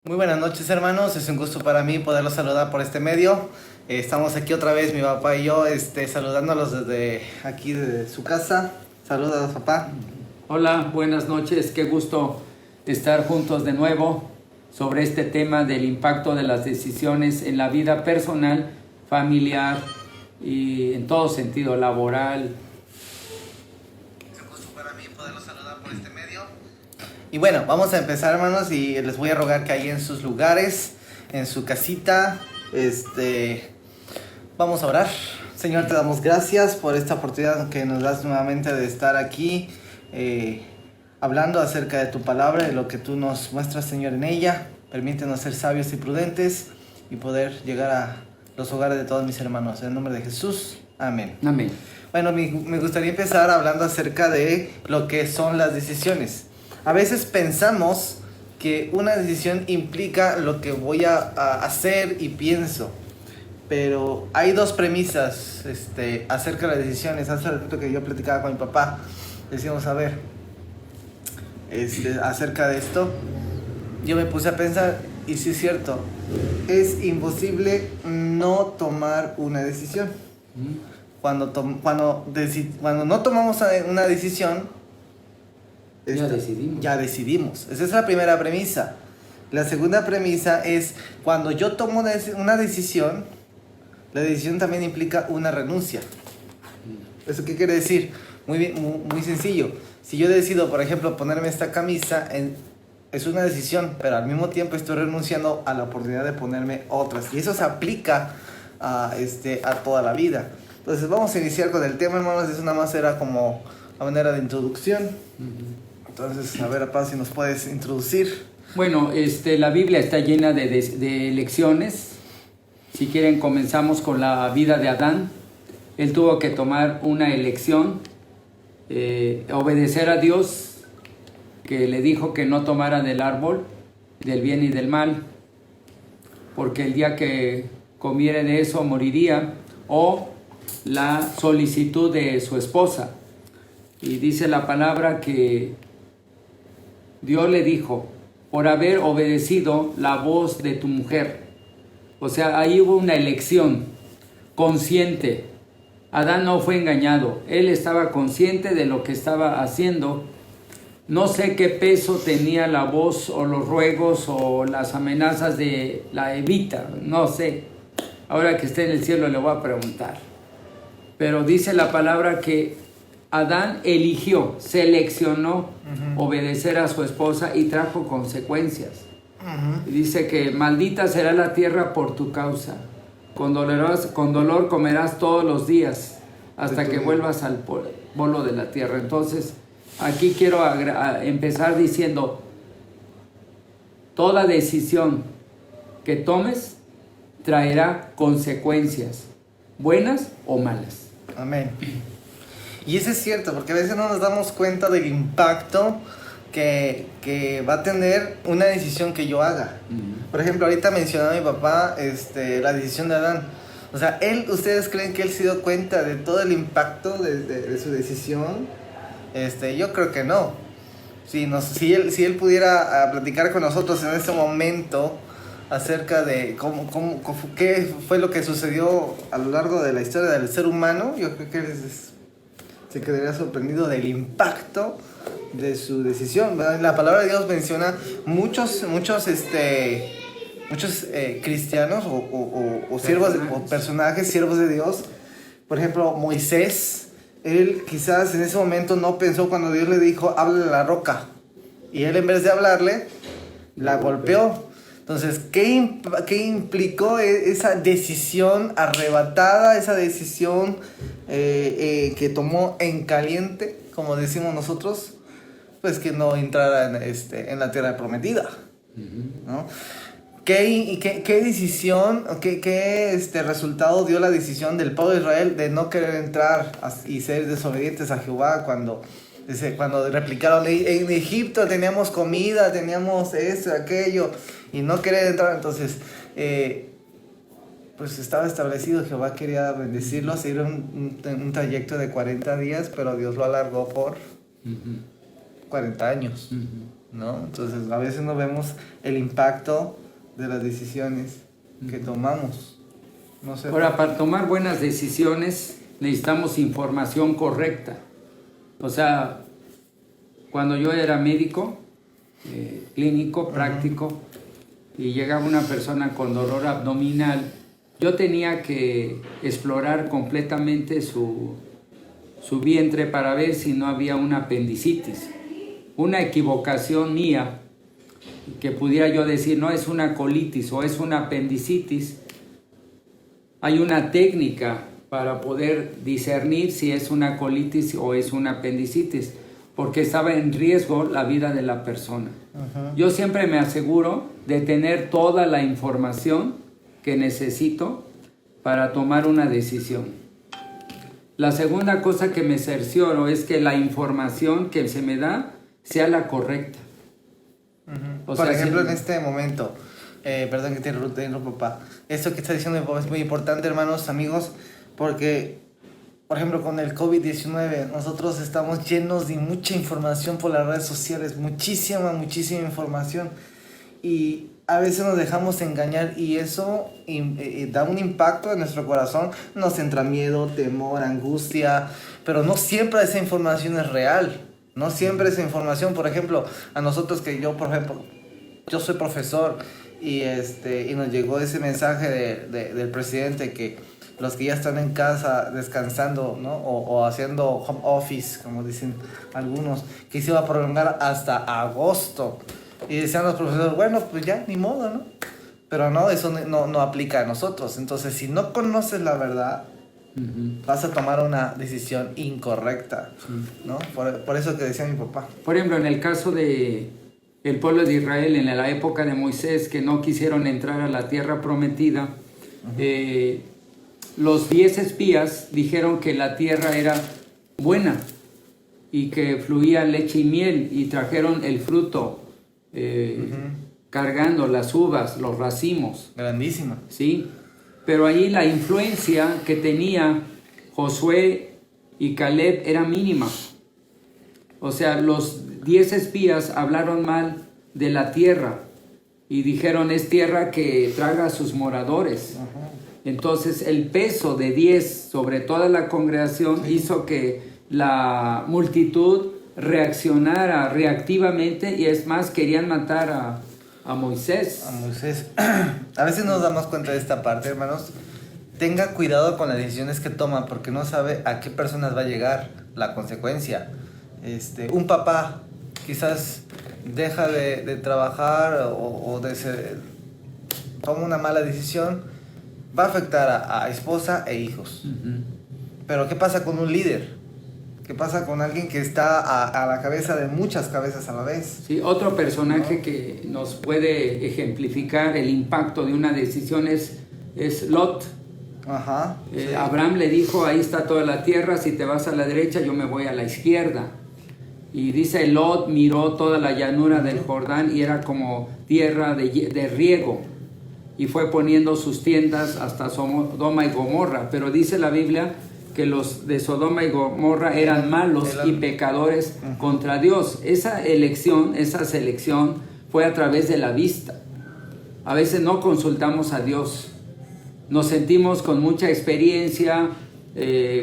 Muy buenas noches, hermanos, es un gusto para mí poderlos saludar por este medio. Estamos aquí otra vez, mi papá y yo, saludándolos desde aquí, desde su casa. Saludos, papá. Hola, buenas noches, qué gusto estar juntos de nuevo sobre este tema del impacto de las decisiones en la vida personal, familiar y en todo sentido, laboral. Es un gusto para mí poderlos saludar por este medio. Y bueno, vamos a empezar, hermanos, y les voy a rogar que ahí en sus lugares, en su casita, vamos a orar. Señor, te damos gracias por esta oportunidad que nos das nuevamente de estar aquí, hablando acerca de tu palabra, de lo que tú nos muestras, Señor, en ella. Permítenos ser sabios y prudentes y poder llegar a los hogares de todos mis hermanos. En el nombre de Jesús, amén. Amén. Bueno, me gustaría empezar hablando acerca de lo que son las decisiones. A veces pensamos que una decisión implica lo que voy a hacer y pienso. Pero hay dos premisas acerca de las decisiones. Hace rato que yo platicaba con mi papá, decíamos, a ver, acerca de esto. Yo me puse a pensar, y sí es cierto, es imposible no tomar una decisión. Cuando no tomamos una decisión, ya decidimos. Esa es la primera premisa. La segunda premisa es, cuando yo tomo una decisión, la decisión también implica una renuncia. ¿Eso qué quiere decir? Muy sencillo. Si yo decido, por ejemplo, ponerme esta camisa, es una decisión, pero al mismo tiempo estoy renunciando a la oportunidad de ponerme otras. Y eso se aplica a toda la vida. Entonces vamos a iniciar con el tema, hermanos. Eso nada más era como a manera de introducción. Entonces, a ver, papá, si nos puedes introducir. Bueno, la Biblia está llena de elecciones. Si quieren, comenzamos con la vida de Adán. Él tuvo que tomar una elección, obedecer a Dios, que le dijo que no tomara del árbol del bien y del mal, porque el día que comiera de eso moriría, o la solicitud de su esposa. Y dice la palabra que Dios le dijo, por haber obedecido la voz de tu mujer. O sea, ahí hubo una elección consciente. Adán no fue engañado, él estaba consciente de lo que estaba haciendo. No sé qué peso tenía la voz o los ruegos o las amenazas de la Evita, no sé. Ahora que esté en el cielo le voy a preguntar. Pero dice la palabra que Adán eligió, seleccionó obedecer a su esposa y trajo consecuencias. Y dice que maldita será la tierra por tu causa. Con dolor comerás todos los días hasta que vuelvas al polvo de la tierra. Entonces, aquí quiero empezar diciendo, toda decisión que tomes traerá consecuencias, buenas o malas. Amén. Y eso es cierto, porque a veces no nos damos cuenta del impacto que va a tener una decisión que yo haga. Por ejemplo, ahorita mencionaba mi papá la decisión de Adán. O sea, ¿ustedes creen que él se dio cuenta de todo el impacto de su decisión? Yo creo que no. Si él pudiera platicar con nosotros en este momento acerca de qué fue lo que sucedió a lo largo de la historia del ser humano, yo creo que se quedaría sorprendido del impacto de su decisión, ¿verdad? La palabra de Dios menciona muchos cristianos o siervos o personajes, siervos de Dios. Por ejemplo, Moisés, él quizás en ese momento no pensó cuando Dios le dijo, háblale a la roca. Y él, en vez de hablarle, la golpeó. Entonces, ¿qué implicó esa decisión arrebatada, esa decisión que tomó en caliente, como decimos nosotros? Pues que no entrara en la tierra prometida, ¿no? ¿Qué decisión, qué resultado dio la decisión del pueblo de Israel de no querer entrar y ser desobedientes a Jehová cuando replicaron, en Egipto teníamos comida, teníamos esto, aquello, y no querer entrar? Entonces, pues estaba establecido, Jehová quería bendecirlos, ir un trayecto de 40 días, pero Dios lo alargó por 40 años. ¿no? Entonces, a veces no vemos el impacto de las decisiones que tomamos. No sé. Ahora, para tomar buenas decisiones necesitamos información correcta. O sea, cuando yo era médico, clínico, práctico, y llegaba una persona con dolor abdominal, yo tenía que explorar completamente su vientre para ver si no había una apendicitis. Una equivocación mía, que pudiera yo decir, no es una colitis o es una apendicitis. Hay una técnica para poder discernir si es una colitis o es una apendicitis, porque estaba en riesgo la vida de la persona. Yo siempre me aseguro de tener toda la información que necesito para tomar una decisión. La segunda cosa que me cercioro es que la información que se me da sea la correcta. Por ejemplo, en este momento, perdón que te interrumpa, papá, esto que está diciendo mi papá es muy importante, hermanos, amigos, porque, por ejemplo, con el COVID-19, nosotros estamos llenos de mucha información por las redes sociales, muchísima información, y a veces nos dejamos engañar y eso da un impacto en nuestro corazón, nos entra miedo, temor, angustia, pero no siempre esa información es real. No siempre esa información, por ejemplo, a nosotros que yo, por ejemplo, yo soy profesor y nos llegó ese mensaje del presidente que los que ya están en casa descansando, ¿no? o haciendo home office, como dicen algunos, que se iba a prolongar hasta agosto. Y decían los profesores, bueno, pues ya, ni modo, ¿no? Pero no, eso no aplica a nosotros. Entonces, si no conoces la verdad, vas a tomar una decisión incorrecta, ¿no? Por eso que decía mi papá. Por ejemplo, en el caso de el pueblo de Israel, en la época de Moisés, que no quisieron entrar a la tierra prometida, los 10 espías dijeron que la tierra era buena y que fluía leche y miel, y trajeron el fruto cargando las uvas, los racimos. Grandísima. Sí, pero ahí la influencia que tenía Josué y Caleb era mínima. O sea, los 10 espías hablaron mal de la tierra y dijeron, es tierra que traga a sus moradores. Entonces el peso de 10 sobre toda la congregación hizo que la multitud reaccionara reactivamente, y es más, querían matar a Moisés. A Moisés. A veces nos damos cuenta de esta parte, hermanos. Tenga cuidado con las decisiones que toma, porque no sabe a qué personas va a llegar la consecuencia. Un papá quizás deja de trabajar o toma una mala decisión, va a afectar a esposa e hijos. Pero ¿qué pasa con un líder? ¿Qué pasa con alguien que está a la cabeza de muchas cabezas a la vez? Sí, otro personaje que nos puede ejemplificar el impacto de una decisión es Lot. Sí. Abraham le dijo, ahí está toda la tierra, si te vas a la derecha yo me voy a la izquierda. Y dice, Lot miró toda la llanura del Jordán y era como tierra de riego, y fue poniendo sus tiendas hasta Sodoma y Gomorra. Pero dice la Biblia que los de Sodoma y Gomorra eran malos y pecadores contra Dios. Esa selección fue a través de la vista. A veces no consultamos a Dios. Nos sentimos con mucha experiencia,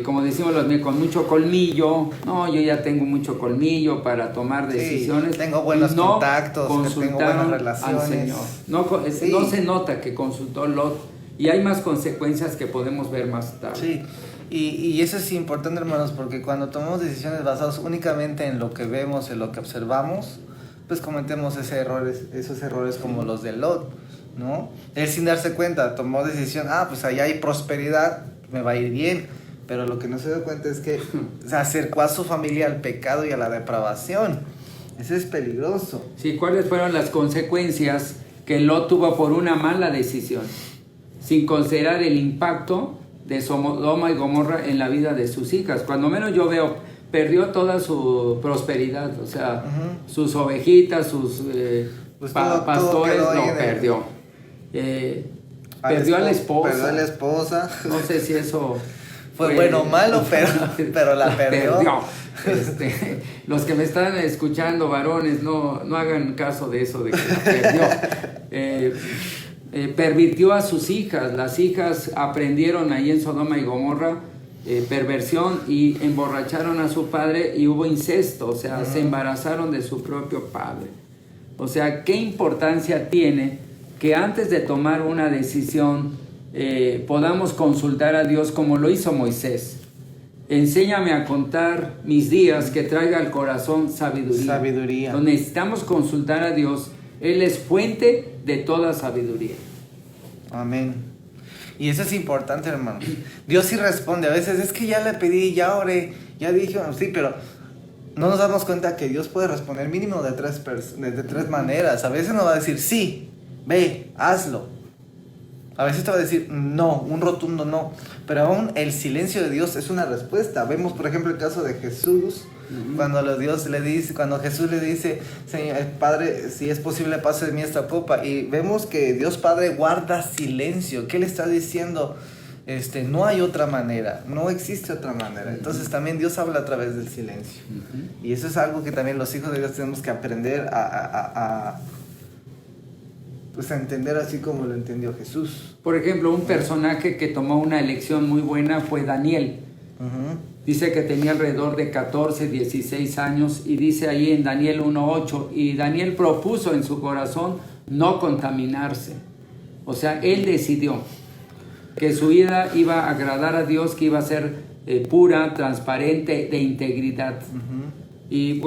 como decimos los con mucho colmillo. No, yo ya tengo mucho colmillo para tomar decisiones. Sí, tengo buenos contactos, tengo buenas relaciones. Al Señor. No se nota que consultó Lot, y hay más consecuencias que podemos ver más tarde. Sí. Y eso es importante, hermanos, porque cuando tomamos decisiones basadas únicamente en lo que vemos, en lo que observamos, pues cometemos esos errores como los de Lot, ¿no? Él, sin darse cuenta, tomó decisión, pues allá hay prosperidad, me va a ir bien, pero lo que no se dio cuenta es que se acercó a su familia al pecado y a la depravación. Eso es peligroso. Sí, ¿cuáles fueron las consecuencias que Lot tuvo por una mala decisión? Sin considerar el impacto de Sodoma y Gomorra en la vida de sus hijas. Cuando menos yo veo, perdió toda su prosperidad, o sea, sus ovejitas, sus pastores, lo perdió. Perdió a la esposa. Perdió a la esposa. No sé si eso Fue bueno o malo, pero la perdió. Los que me están escuchando, varones, no hagan caso de eso, de que la perdió. Pervirtió a sus hijas. Las hijas aprendieron ahí en Sodoma y Gomorra perversión y emborracharon a su padre y hubo incesto, o sea, se embarazaron de su propio padre. O sea, ¿qué importancia tiene que antes de tomar una decisión podamos consultar a Dios como lo hizo Moisés? Enséñame a contar mis días, que traiga al corazón sabiduría. Entonces, necesitamos consultar a Dios. Él es fuente de toda sabiduría. Amén. Y eso es importante, hermano. Dios sí responde. A veces es que ya le pedí, ya oré, ya dije, sí, pero no nos damos cuenta que Dios puede responder mínimo de tres maneras. A veces nos va a decir, sí, ve, hazlo. A veces te va a decir no, un rotundo no. Pero aún el silencio de Dios es una respuesta. Vemos, por ejemplo, el caso de Jesús. Cuando Jesús le dice, Señor, Padre, si es posible, pase de mí esta copa. Y vemos que Dios Padre guarda silencio. ¿Qué le está diciendo? No hay otra manera, no existe otra manera. Entonces también Dios habla a través del silencio. Y eso es algo que también los hijos de Dios tenemos que aprender pues a entender así como lo entendió Jesús. Por ejemplo, un personaje que tomó una elección muy buena fue Daniel. Dice que tenía alrededor de 14, 16 años y dice ahí en Daniel 1:8, y Daniel propuso en su corazón no contaminarse. O sea, él decidió que su vida iba a agradar a Dios, que iba a ser pura, transparente, de integridad. Y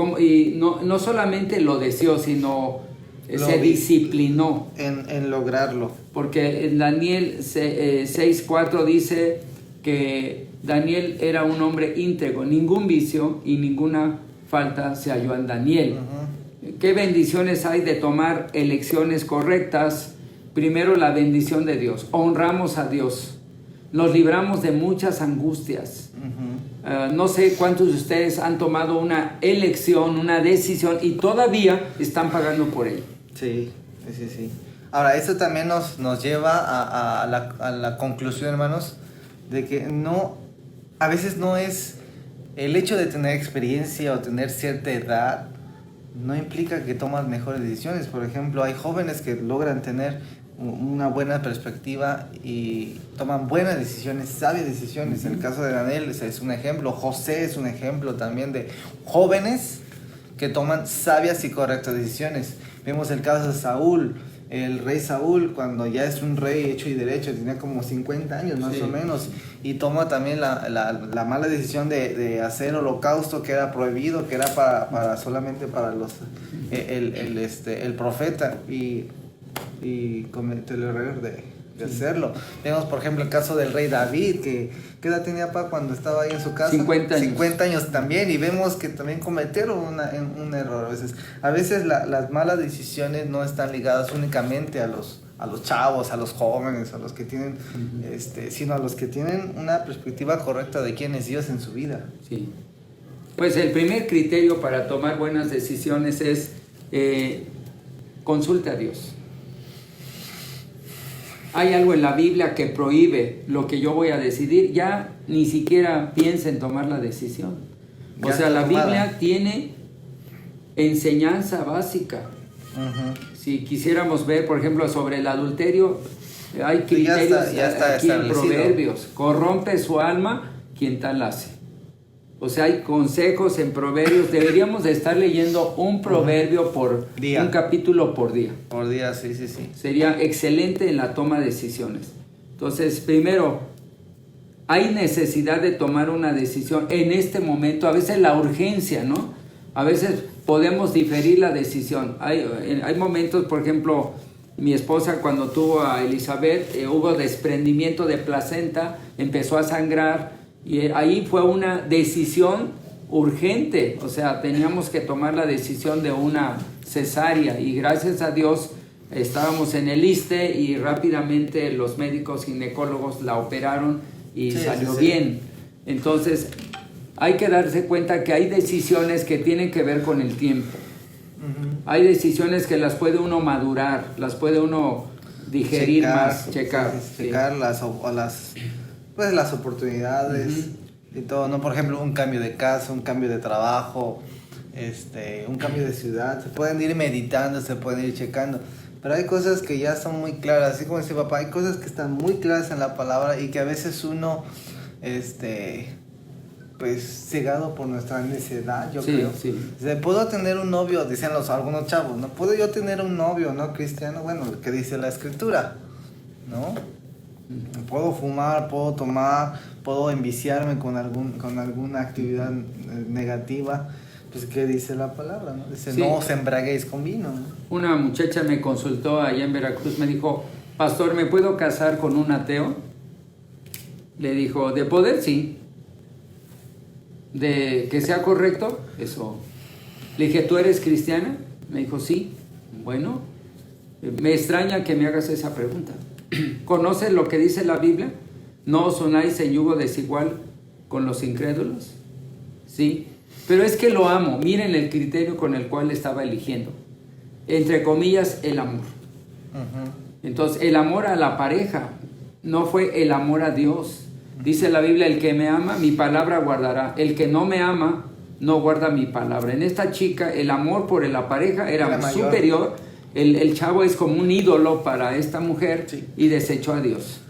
no solamente lo deseó, sino se disciplinó en lograrlo. Porque en Daniel 6:4 dice que Daniel era un hombre íntegro, ningún vicio y ninguna falta se halló en Daniel. ¿Qué bendiciones hay de tomar elecciones correctas? Primero, la bendición de Dios. Honramos a Dios. Nos libramos de muchas angustias. No sé cuántos de ustedes han tomado una elección, una decisión y todavía están pagando por ello. Sí. Ahora, esto también nos lleva a la conclusión, hermanos, de que a veces no es el hecho de tener experiencia o tener cierta edad, no implica que tomas mejores decisiones. Por ejemplo, hay jóvenes que logran tener una buena perspectiva y toman buenas decisiones, sabias decisiones. El caso de Daniel es un ejemplo. José es un ejemplo también de jóvenes que toman sabias y correctas decisiones. Vemos el caso de Saúl, el rey Saúl, cuando ya es un rey hecho y derecho, tenía como 50 años más o menos, y toma también la mala decisión de hacer holocausto, que era prohibido, que era solamente para el profeta, y cometió el error de hacerlo. Vemos, por ejemplo, el caso del rey David, ¿qué edad tenía cuando estaba ahí en su casa? 50 años también, y vemos que también cometieron un error. A veces las malas decisiones no están ligadas únicamente a los chavos, a los jóvenes, a los que tienen, sino a los que tienen una perspectiva correcta de quién es Dios en su vida. Sí. Pues el primer criterio para tomar buenas decisiones es consulta a Dios. Hay algo en la Biblia que prohíbe lo que yo voy a decidir, ya ni siquiera piensa en tomar la decisión. O sea, la Biblia tiene enseñanza básica. Si quisiéramos ver, por ejemplo, sobre el adulterio, hay criterios ya está aquí en Proverbios. Corrompe su alma quien tal hace. O sea, hay consejos en Proverbios. Deberíamos de estar leyendo un proverbio por día, un capítulo por día. Por día, sí. Sería excelente en la toma de decisiones. Entonces, primero, hay necesidad de tomar una decisión en este momento. A veces la urgencia, ¿no? A veces podemos diferir la decisión. Hay momentos, por ejemplo, mi esposa cuando tuvo a Elizabeth, hubo desprendimiento de placenta, empezó a sangrar. Y ahí fue una decisión urgente, o sea, teníamos que tomar la decisión de una cesárea y gracias a Dios estábamos en el ISSSTE y rápidamente los médicos ginecólogos la operaron y salió bien. Entonces, hay que darse cuenta que hay decisiones que tienen que ver con el tiempo. Hay decisiones que las puede uno madurar, las puede uno digerir checarlas checarlas o las pues las oportunidades y todo, ¿no? Por ejemplo, un cambio de casa, un cambio de trabajo, un cambio de ciudad. Se pueden ir meditando, se pueden ir checando. Pero hay cosas que ya son muy claras, así como dice papá, hay cosas que están muy claras en la palabra y que a veces uno, pues cegado por nuestra necedad, yo creo. Sí. ¿Puedo tener un novio? Dicen algunos chavos, ¿no? ¿Puedo yo tener un novio, no cristiano? Bueno, lo que dice la escritura, ¿no? Puedo fumar, puedo tomar, puedo enviciarme con alguna actividad negativa. Pues, ¿qué dice la palabra, no? Dice, sí. No os embraguéis con vino, ¿no? Una muchacha me consultó allá en Veracruz, me dijo, pastor, ¿me puedo casar con un ateo? Le dijo, de poder, sí. De que sea correcto, eso. Le dije, ¿tú eres cristiana? Me dijo, sí. Bueno, me extraña que me hagas esa pregunta. ¿Conoces lo que dice la Biblia? ¿No os unáis en yugo desigual con los incrédulos? Sí. Pero es que lo amo. Miren el criterio con el cual estaba eligiendo. Entre comillas, el amor. Entonces, el amor a la pareja no fue el amor a Dios. Dice la Biblia, el que me ama, mi palabra guardará. El que no me ama, no guarda mi palabra. En esta chica, el amor por la pareja era superior. El chavo es como un ídolo para esta mujer y desechó a Dios.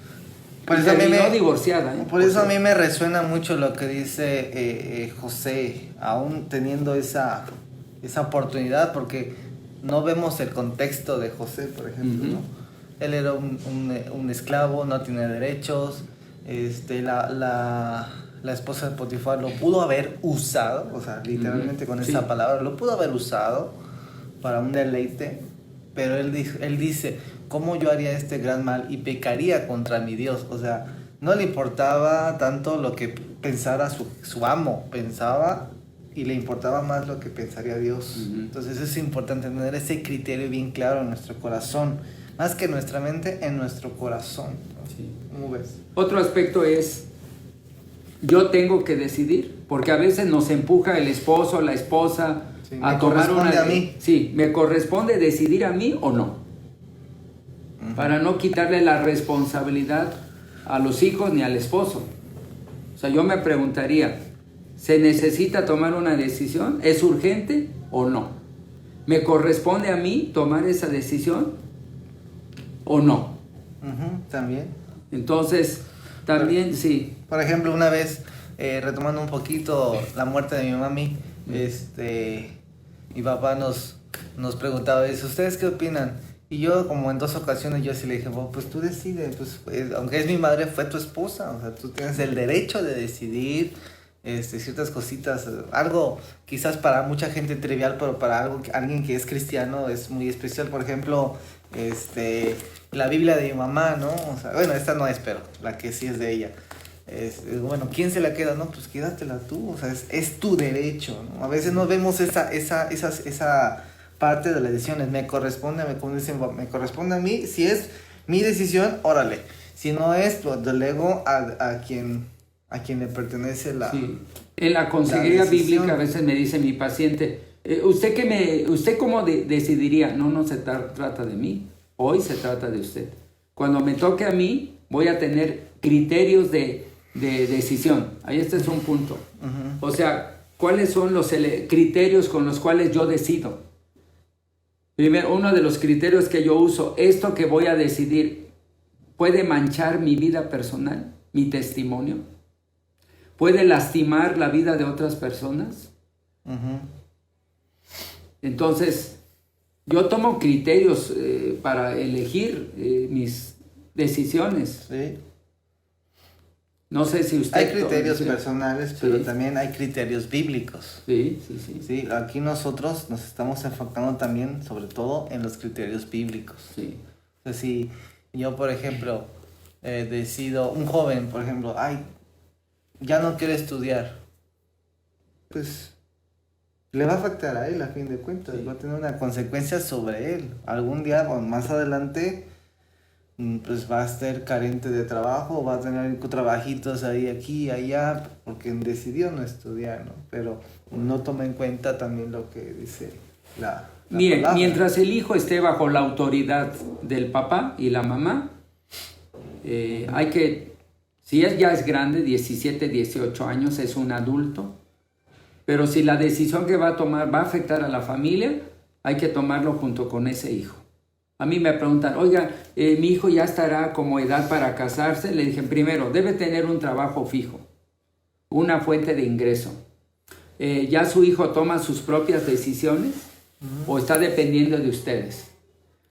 Por eso divorciada. Por eso a mí me resuena mucho lo que dice José, aún teniendo esa oportunidad, porque no vemos el contexto de José, por ejemplo, ¿no? Él era un esclavo, no tiene derechos, la esposa de Potifar lo pudo haber usado, o sea, literalmente con esa palabra, lo pudo haber usado para un deleite, pero él dice, ¿cómo yo haría este gran mal y pecaría contra mi Dios? O sea, no le importaba tanto lo que pensara su amo, pensaba y le importaba más lo que pensaría Dios. Entonces es importante tener ese criterio bien claro en nuestro corazón, más que en nuestra mente, en nuestro corazón. Sí. ¿Cómo ves? Otro aspecto es, yo tengo que decidir, porque a veces nos empuja el esposo, la esposa, a tomar una... a mí. Sí, me corresponde decidir a mí o no. Para no quitarle la responsabilidad a los hijos ni al esposo. O sea, yo me preguntaría, ¿se necesita tomar una decisión? ¿Es urgente o no? ¿Me corresponde a mí tomar esa decisión o no? También. Entonces, también, sí. Por ejemplo, una vez, retomando un poquito la muerte de mi mami, mi papá nos preguntaba, dice, ¿ustedes qué opinan? Y yo, como en 2 ocasiones, yo sí le dije, bueno, pues tú decides, pues, aunque es mi madre, fue tu esposa, o sea, tú tienes el derecho de decidir ciertas cositas, algo quizás para mucha gente trivial, pero para alguien que es cristiano es muy especial. Por ejemplo, la Biblia de mi mamá, ¿no? O sea, bueno, esta no es, pero la que sí es de ella. Bueno, ¿quién se la queda? No, pues quédatela tú, o sea, es tu derecho, ¿no? A veces no vemos esa parte de las decisiones. Me corresponde a mí. Si es mi decisión, órale. Si no es, lo delego a quien le pertenece la... Sí. En la consejería bíblica a veces me dice mi paciente, ¿usted cómo decidiría? No se trata de mí, hoy se trata de usted. Cuando me toque a mí, voy a tener criterios de decisión. Ahí este es un punto. O sea, ¿cuáles son los criterios con los cuales yo decido? Primero, uno de los criterios que yo uso, esto que voy a decidir, ¿puede manchar mi vida personal, mi testimonio? ¿Puede lastimar la vida de otras personas? Entonces, yo tomo criterios para elegir mis decisiones. Sí. No sé si usted... Hay criterios personales, pero también hay criterios bíblicos. Sí. Sí, aquí nosotros nos estamos enfocando también, sobre todo, en los criterios bíblicos. Sí. O sea, si yo, por ejemplo, decido, un joven, por ejemplo, ya no quiere estudiar, pues le va a afectar a él a fin de cuentas, va a tener una consecuencia sobre él. Algún día o más adelante, pues va a estar carente de trabajo, va a tener trabajitos ahí, aquí, allá, porque decidió no estudiar, ¿no? Pero no toma en cuenta también lo que dice la Miren, palabra. mientras el hijo esté bajo la autoridad del papá y la mamá, hay que Si él ya es grande, 17, 18 años, es un adulto, pero si la decisión que va a tomar va a afectar a la familia, hay que tomarlo junto con ese hijo. A mí me preguntan, oiga, mi hijo ya estará como edad para casarse. Le dije, primero, debe tener un trabajo fijo, una fuente de ingreso. ¿Ya su hijo toma sus propias decisiones o está dependiendo de ustedes?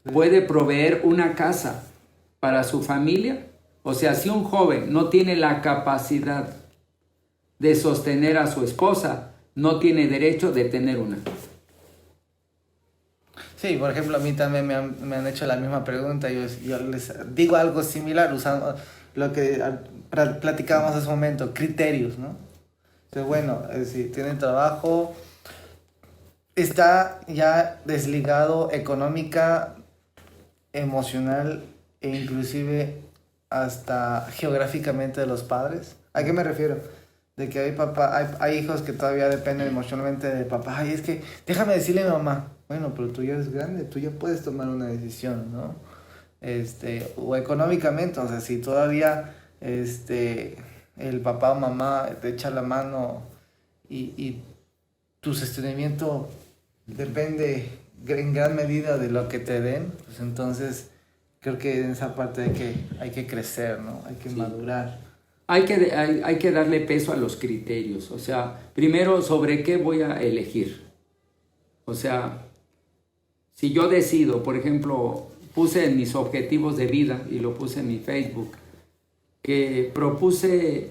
¿Puede proveer una casa para su familia? O sea, si un joven no tiene la capacidad de sostener a su esposa, no tiene derecho de tener una. Sí, por ejemplo, a mí también me han hecho la misma pregunta. Yo les digo algo similar usando lo que platicábamos hace un momento, criterios, ¿no? Entonces, bueno, si tiene trabajo, está ya desligado económica, emocional e inclusive hasta geográficamente de los padres. ¿A qué me refiero? De que hay hijos que todavía dependen emocionalmente de papá. Ay, es que déjame decirle a mi mamá. Bueno, pero tú ya eres grande, tú ya puedes tomar una decisión, ¿no? O económicamente, o sea, si todavía el papá o mamá te echa la mano y tu sostenimiento depende en gran medida de lo que te den, pues entonces creo que en esa parte hay que crecer, ¿no? Hay que madurar. Hay que darle peso a los criterios. O sea, primero, ¿sobre qué voy a elegir? O sea, si yo decido, por ejemplo, puse en mis objetivos de vida, y lo puse en mi Facebook, que propuse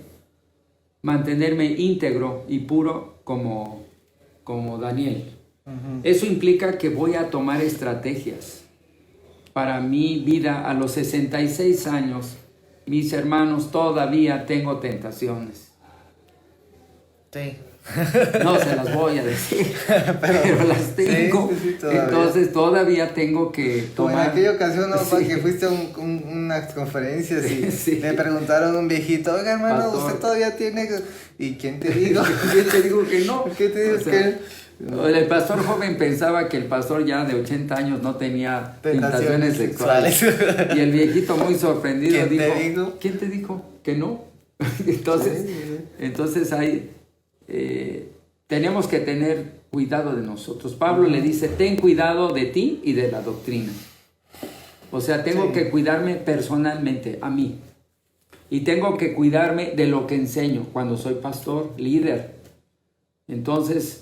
mantenerme íntegro y puro como Daniel. Uh-huh. Eso implica que voy a tomar estrategias para mi vida. A los 66 años, mis hermanos, todavía tengo tentaciones. Sí. No se las voy a decir, pero las tengo. Sí, entonces todavía tengo que tomar. En aquella ocasión, ¿no? Sí. Que fuiste a unas conferencias y sí. Le preguntaron a un viejito, oiga, hermano, pastor, ¿usted todavía tiene? ¿Y quién te digo? ¿Quién te digo que no? ¿Qué te digo? O sea, no. El pastor joven pensaba que el pastor ya de 80 años no tenía tentaciones sexuales. Y el viejito muy sorprendido dijo, ¿quién te dijo que no? Entonces hay... tenemos que tener cuidado de nosotros. Pablo le dice, ten cuidado de ti y de la doctrina. O sea, tengo que cuidarme personalmente, a mí. Y tengo que cuidarme de lo que enseño cuando soy pastor, líder. Entonces,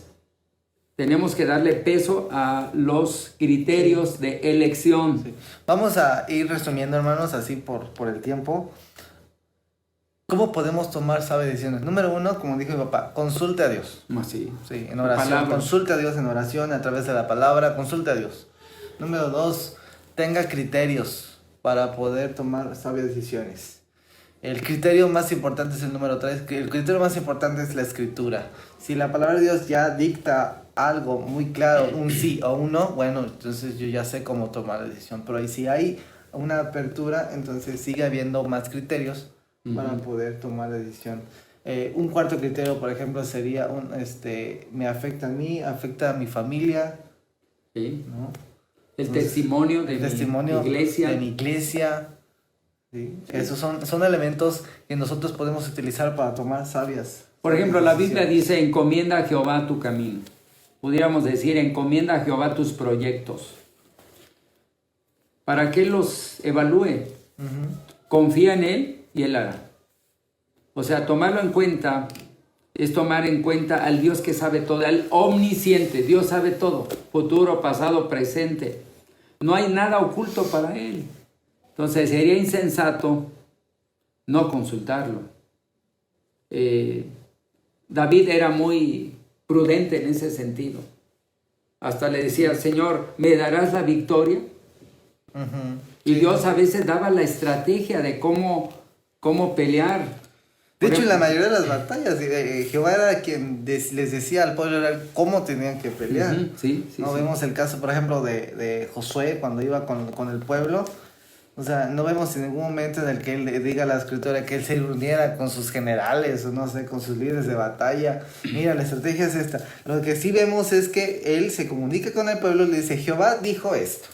tenemos que darle peso a los criterios de elección. Sí. Vamos a ir resumiendo, hermanos, así por el tiempo. ¿Cómo podemos tomar sabias decisiones? Número 1, como dijo mi papá, consulte a Dios. Sí, en oración. Consulte a Dios en oración, a través de la palabra, consulte a Dios. Número 2, tenga criterios para poder tomar sabias decisiones. El criterio más importante es el número 3, el criterio más importante es la escritura. Si la palabra de Dios ya dicta algo muy claro, un sí o un no, bueno, entonces yo ya sé cómo tomar la decisión. Pero ahí si hay una apertura, entonces sigue habiendo más criterios para poder tomar la decisión. Un cuarto criterio, por ejemplo, sería me afecta a mí, afecta a mi familia. Sí. ¿No? El testimonio de mi iglesia. ¿Sí? Sí. Esos son elementos que nosotros podemos utilizar para tomar sabias. Por ejemplo, la Biblia dice, encomienda a Jehová tu camino. Pudiéramos decir, encomienda a Jehová tus proyectos. Para que Él los evalúe. Confía en Él y Él hará. O sea, tomarlo en cuenta es tomar en cuenta al Dios que sabe todo, al omnisciente. Dios sabe todo, futuro, pasado, presente. No hay nada oculto para Él. Entonces sería insensato no consultarlo. David era muy prudente en ese sentido. Hasta le decía, Señor, ¿me darás la victoria? Y Dios a veces daba la estrategia de cómo pelear. De hecho, en la mayoría de las batallas, Jehová era quien les decía al pueblo cómo tenían que pelear. Sí, vemos el caso, por ejemplo, de Josué cuando iba con el pueblo. O sea, no vemos en ningún momento en el que él le diga a la escritura que él se reuniera con sus generales o no sé, con sus líderes de batalla. Mira, la estrategia es esta. Lo que sí vemos es que él se comunica con el pueblo y le dice, Jehová dijo esto.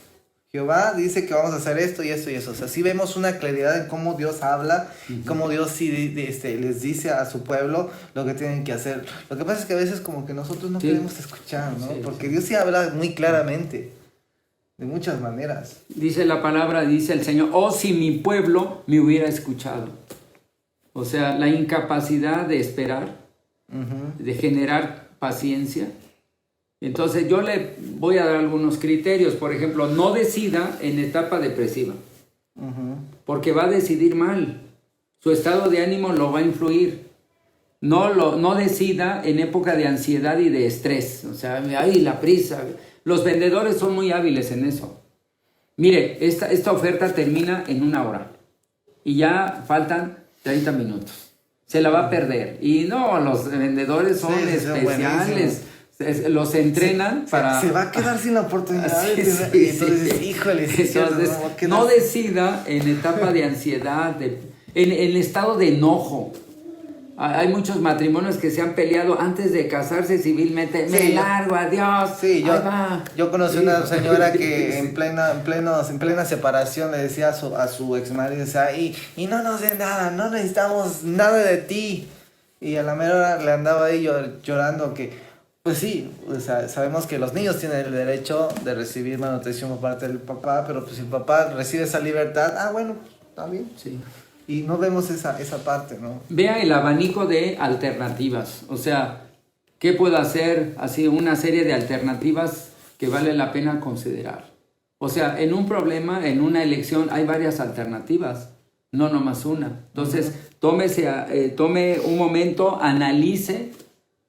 Jehová dice que vamos a hacer esto y esto y eso. O sea, sí vemos una claridad en cómo Dios habla, cómo Dios sí les dice a su pueblo lo que tienen que hacer. Lo que pasa es que a veces como que nosotros no queremos escuchar, ¿no? Sí, porque Dios sí habla muy claramente, de muchas maneras. Dice la palabra, dice el Señor, oh, si mi pueblo me hubiera escuchado. O sea, la incapacidad de esperar, de generar paciencia. Entonces yo le voy a dar algunos criterios. Por ejemplo, no decida en etapa depresiva, porque va a decidir mal. Su estado de ánimo lo va a influir. No decida en época de ansiedad y de estrés. O sea, ay, la prisa. Los vendedores son muy hábiles en eso. Mire, esta oferta termina en 1 hora y ya faltan 30 minutos. Se la va a perder. Y no, los vendedores son especiales. Los entrenan para... Se va a quedar sin la oportunidad. Entonces, híjole. Entonces, no decida en etapa de ansiedad, en estado de enojo. Hay muchos matrimonios que se han peleado antes de casarse civilmente. Me largo, adiós. Sí, yo conocí una señora que en plena separación le decía a su ex marido, y no nos den nada, no necesitamos nada de ti. Y a la mera hora le andaba ahí llorando que, pues sí, o sea, sabemos que los niños tienen el derecho de recibir manutención por parte del papá, pero pues si el papá recibe esa libertad, bueno, está bien. Sí. Y no vemos esa parte, ¿no? Vea el abanico de alternativas. O sea, ¿qué puedo hacer? Así una serie de alternativas que vale la pena considerar. O sea, en un problema, en una elección, hay varias alternativas, no nomás una. Entonces, tome un momento, analice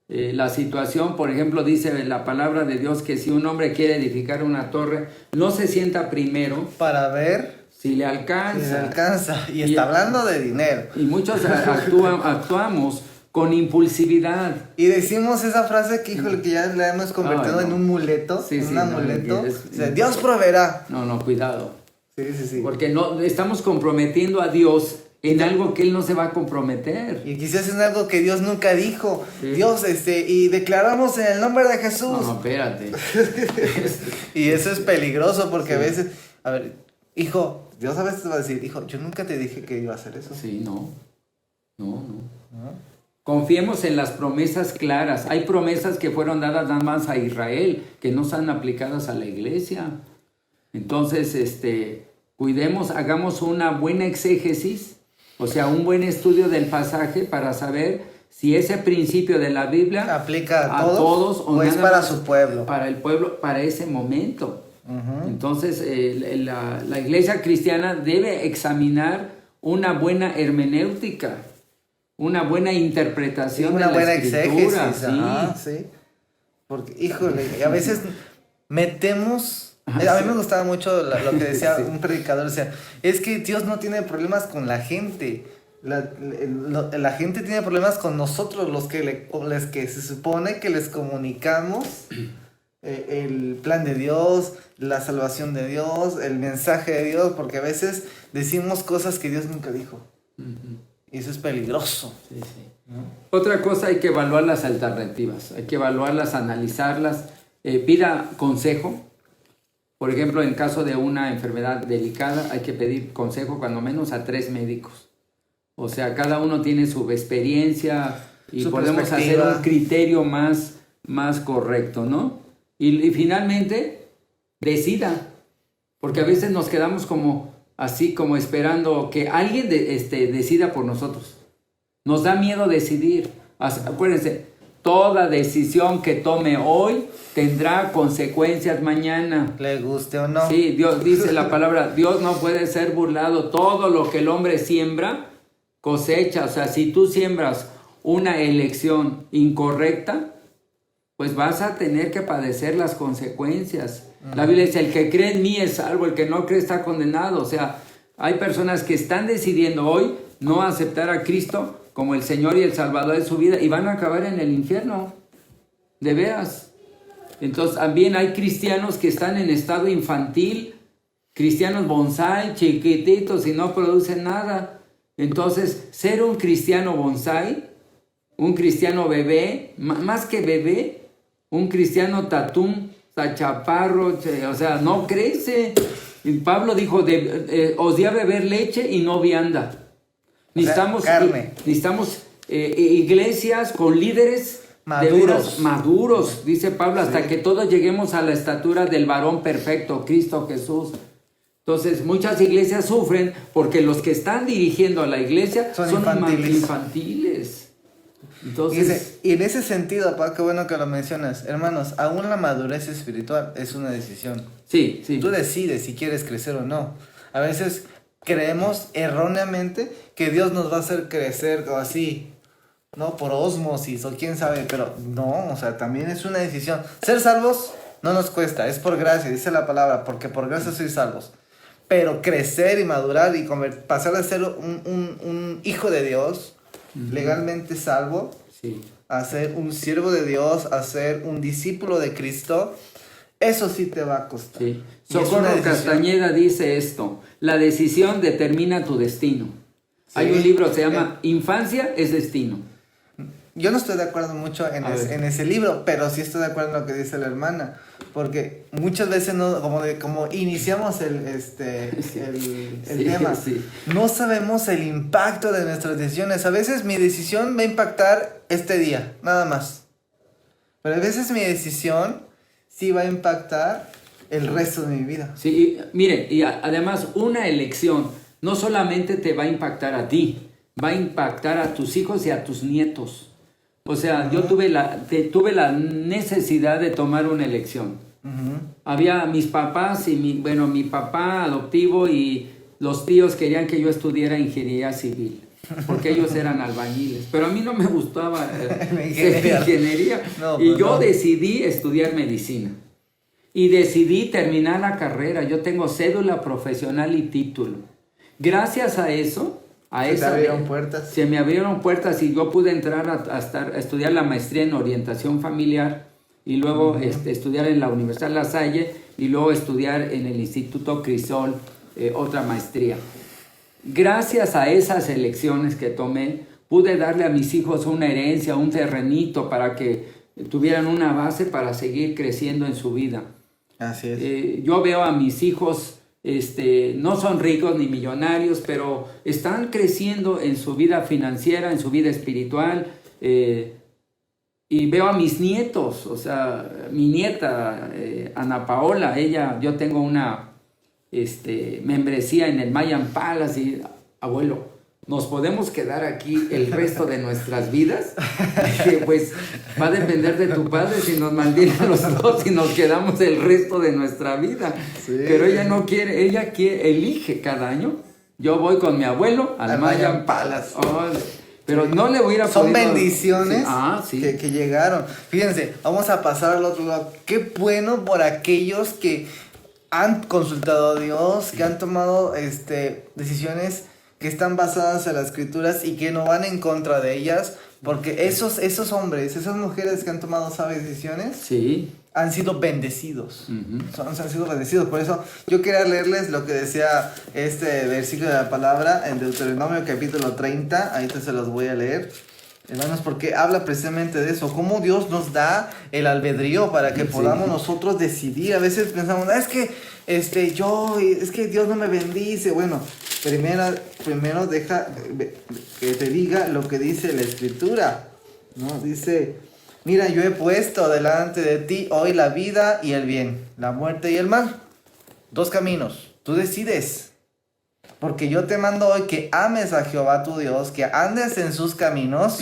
la situación. Por ejemplo, dice la palabra de Dios que si un hombre quiere edificar una torre, no se sienta primero para ver si le alcanza. Y está hablando de dinero. Y muchos actuamos con impulsividad. Y decimos esa frase que, híjole, que ya la hemos convertido en un muleto. Amuleto. O sea, Dios proveerá. No, cuidado. Sí. Porque no estamos comprometiendo a Dios en algo que Él no se va a comprometer. Y quizás en algo que Dios nunca dijo. Sí. Dios, y declaramos en el nombre de Jesús. No, espérate. Y eso es peligroso porque a veces, a ver, hijo, Dios a veces va a decir, hijo, yo nunca te dije que iba a hacer eso. Sí, no. Confiemos en las promesas claras. Hay promesas que fueron dadas nada más a Israel, que no están aplicadas a la iglesia. Entonces, cuidemos, hagamos una buena exégesis, o sea, un buen estudio del pasaje para saber si ese principio de la Biblia aplica a todos o es para su pueblo. Para el pueblo, para ese momento. Entonces, la iglesia cristiana debe examinar una buena hermenéutica, una buena interpretación de la escritura. Sí. Porque, híjole, a veces metemos... A mí me gustaba mucho lo que decía un predicador, decía, es que Dios no tiene problemas con la gente, la gente tiene problemas con nosotros, los que se supone que les comunicamos el plan de Dios, la salvación de Dios, el mensaje de Dios, porque a veces decimos cosas que Dios nunca dijo. Y eso es peligroso. Sí. ¿No? Otra cosa, hay que evaluar las alternativas, hay que evaluarlas, analizarlas, pida consejo. Por ejemplo, en caso de una enfermedad delicada, hay que pedir consejo cuando menos a 3 médicos. O sea, cada uno tiene su experiencia y podemos hacer un criterio más correcto, ¿no? Y finalmente, decida. Porque a veces nos quedamos como esperando que alguien decida por nosotros. Nos da miedo decidir. Acuérdense, toda decisión que tome hoy tendrá consecuencias mañana. Le guste o no. Sí, Dios dice la palabra, Dios no puede ser burlado. Todo lo que el hombre siembra, cosecha. O sea, si tú siembras una elección incorrecta, pues vas a tener que padecer las consecuencias. La Biblia dice, el que cree en mí es salvo, el que no cree está condenado. O sea, hay personas que están decidiendo hoy no aceptar a Cristo como el Señor y el Salvador de su vida y van a acabar en el infierno. De veras. Entonces también hay cristianos que están en estado infantil, cristianos bonsai, chiquititos y no producen nada. Entonces, ser un cristiano bonsai, un cristiano bebé, más que bebé, un cristiano tatún, chaparro, o sea, no crece. Y Pablo dijo, os di a beber leche y no vianda. Necesitamos, carne. Necesitamos iglesias con líderes de veras maduros, dice Pablo, hasta que todos lleguemos a la estatura del varón perfecto, Cristo Jesús. Entonces, muchas iglesias sufren porque los que están dirigiendo a la iglesia son infantiles. Entonces, y en ese sentido, papá, qué bueno que lo mencionas. Hermanos, aún la madurez espiritual es una decisión. Sí. Tú decides si quieres crecer o no. A veces creemos erróneamente que Dios nos va a hacer crecer o así, ¿no? Por ósmosis o quién sabe, pero no, o sea, también es una decisión. Ser salvos no nos cuesta, es por gracia, dice la palabra, porque por gracia sois salvos. Pero crecer y madurar y pasar a ser un hijo de Dios, legalmente salvo, a ser un siervo de Dios, a ser un discípulo de Cristo, eso sí te va a costar. Sí. Socorro Castañeda dice esto: la decisión determina tu destino. Sí. Hay un libro que se llama Infancia es destino. Yo no estoy de acuerdo mucho en ese libro, pero sí estoy de acuerdo en lo que dice la hermana, porque muchas veces no, como iniciamos el tema, no sabemos el impacto de nuestras decisiones. A veces mi decisión va a impactar este día, nada más, pero a veces mi decisión sí va a impactar el resto de mi vida. Sí, mire, y además una elección no solamente te va a impactar a ti, va a impactar a tus hijos y a tus nietos. O sea, yo tuve la necesidad de tomar una elección. Había mis papás y mi papá adoptivo y los tíos querían que yo estudiara ingeniería civil, porque ellos eran albañiles. Pero a mí no me gustaba ingeniería. Y yo decidí estudiar medicina. Y decidí terminar la carrera. Yo tengo cédula profesional y título. Gracias a eso... Se me abrieron puertas y yo pude entrar a estudiar la maestría en orientación familiar y luego estudiar en la Universidad La Salle y luego estudiar en el Instituto Crisol otra maestría. Gracias a esas elecciones que tomé, pude darle a mis hijos una herencia, un terrenito para que tuvieran una base para seguir creciendo en su vida. Así es. Yo veo a mis hijos... no son ricos ni millonarios, pero están creciendo en su vida financiera, en su vida espiritual, y veo a mis nietos, o sea, mi nieta Ana Paola, yo tengo una membresía en el Mayan Palace y, abuelo, ¿nos podemos quedar aquí el resto de nuestras vidas? Que pues va a depender de tu padre si nos mantiene a los dos y nos quedamos el resto de nuestra vida. Sí. Pero ella no quiere, elige cada año. Yo voy con mi abuelo al Mayan Palace. Pero no le voy a ir a Son bendiciones que llegaron. Fíjense, vamos a pasar al otro lado. Qué bueno por aquellos que han consultado a Dios, que han tomado decisiones que están basadas en las escrituras y que no van en contra de ellas, porque esos hombres, esas mujeres que han tomado esas decisiones, han sido bendecidos. Han sido bendecidos. Por eso yo quería leerles lo que decía este versículo de la palabra en Deuteronomio capítulo 30. Ahorita se los voy a leer, hermanos, porque habla precisamente de eso, cómo Dios nos da el albedrío para que podamos nosotros decidir. A veces pensamos, es que Dios no me bendice. Bueno, primero deja que te diga lo que dice la escritura, ¿no? Dice: mira, yo he puesto delante de ti hoy la vida y el bien, la muerte y el mal. 2 caminos, tú decides. Porque yo te mando hoy que ames a Jehová tu Dios, que andes en sus caminos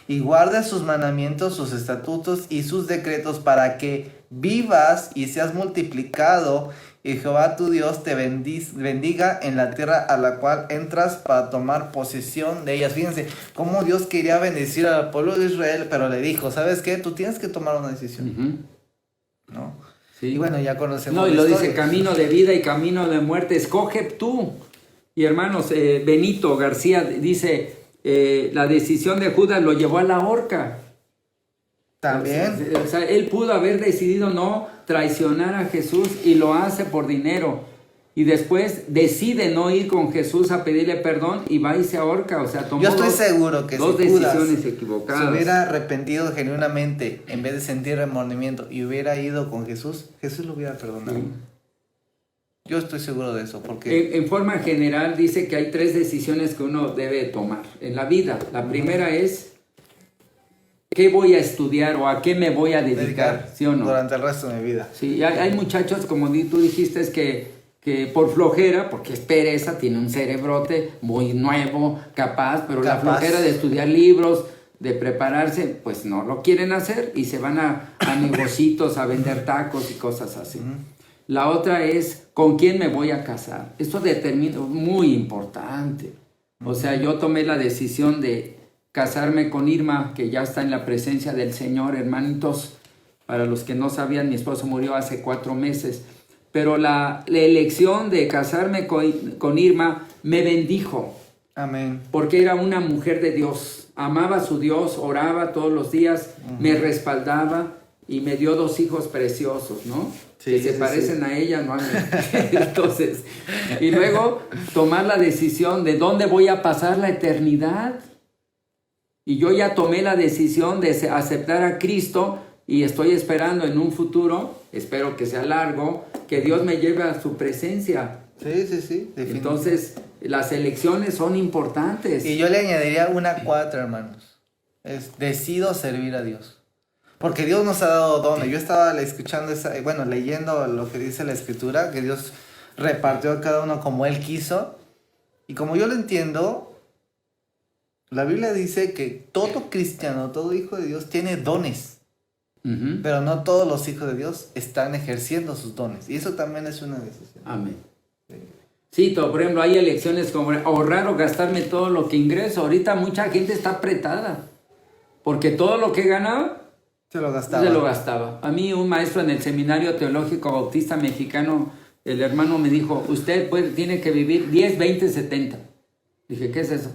y guardes sus mandamientos, sus estatutos y sus decretos, para que vivas y seas multiplicado, y Jehová tu Dios te bendiga en la tierra a la cual entras para tomar posesión de ellas. Fíjense cómo Dios quería bendecir al pueblo de Israel, pero le dijo: ¿sabes qué? Tú tienes que tomar una decisión. ¿No? Sí. Y bueno, ya conocemos. No, y lo dice: camino de vida y camino de muerte, escoge tú. Y hermanos, Benito García dice: la decisión de Judas lo llevó a la horca. También. O sea, él pudo haber decidido no traicionar a Jesús y lo hace por dinero. Y después decide no ir con Jesús a pedirle perdón y va y se ahorca. O sea, tomó Yo estoy seguro que dos si Judas decisiones equivocadas. se hubiera arrepentido genuinamente en vez de sentir remordimiento y hubiera ido con Jesús, Jesús lo hubiera perdonado. Yo estoy seguro de eso, porque... En forma general dice que hay 3 decisiones que uno debe tomar en la vida. La primera es, ¿qué voy a estudiar o a qué me voy a dedicar? ¿Sí o no? Durante el resto de mi vida. Sí, hay muchachos, como tú dijiste, es que por flojera, porque es pereza, tiene un cerebrote muy nuevo, capaz, pero la flojera de estudiar libros, de prepararse, pues no lo quieren hacer y se van a negocios, a vender tacos y cosas así. La otra es, ¿con quién me voy a casar? Esto determina, muy importante. O sea, yo tomé la decisión de casarme con Irma, que ya está en la presencia del Señor, hermanitos. Para los que no sabían, mi esposo murió hace 4 meses. Pero la elección de casarme con Irma me bendijo. Amén. Porque era una mujer de Dios. Amaba a su Dios, oraba todos los días, me respaldaba y me dio 2 hijos preciosos, ¿no? Sí, que se parecen a ella, ¿no? Entonces, y luego tomar la decisión de dónde voy a pasar la eternidad. Y yo ya tomé la decisión de aceptar a Cristo y estoy esperando en un futuro, espero que sea largo, que Dios me lleve a su presencia. Sí. Entonces, las elecciones son importantes. Y yo le añadiría una 4, hermanos. Decido servir a Dios. Porque Dios nos ha dado dones. Yo estaba escuchando, leyendo lo que dice la Escritura, que Dios repartió a cada uno como Él quiso. Y como yo lo entiendo, la Biblia dice que todo cristiano, todo hijo de Dios tiene dones. Pero no todos los hijos de Dios están ejerciendo sus dones. Y eso también es una decisión. Amén. Sí, por ejemplo, hay elecciones como ahorrar o gastarme todo lo que ingreso. Ahorita mucha gente está apretada. Porque todo lo que ganaba se lo gastaba. A mí un maestro en el Seminario Teológico Bautista Mexicano, el hermano me dijo, usted tiene que vivir 10, 20, 70. Dije, ¿qué es eso?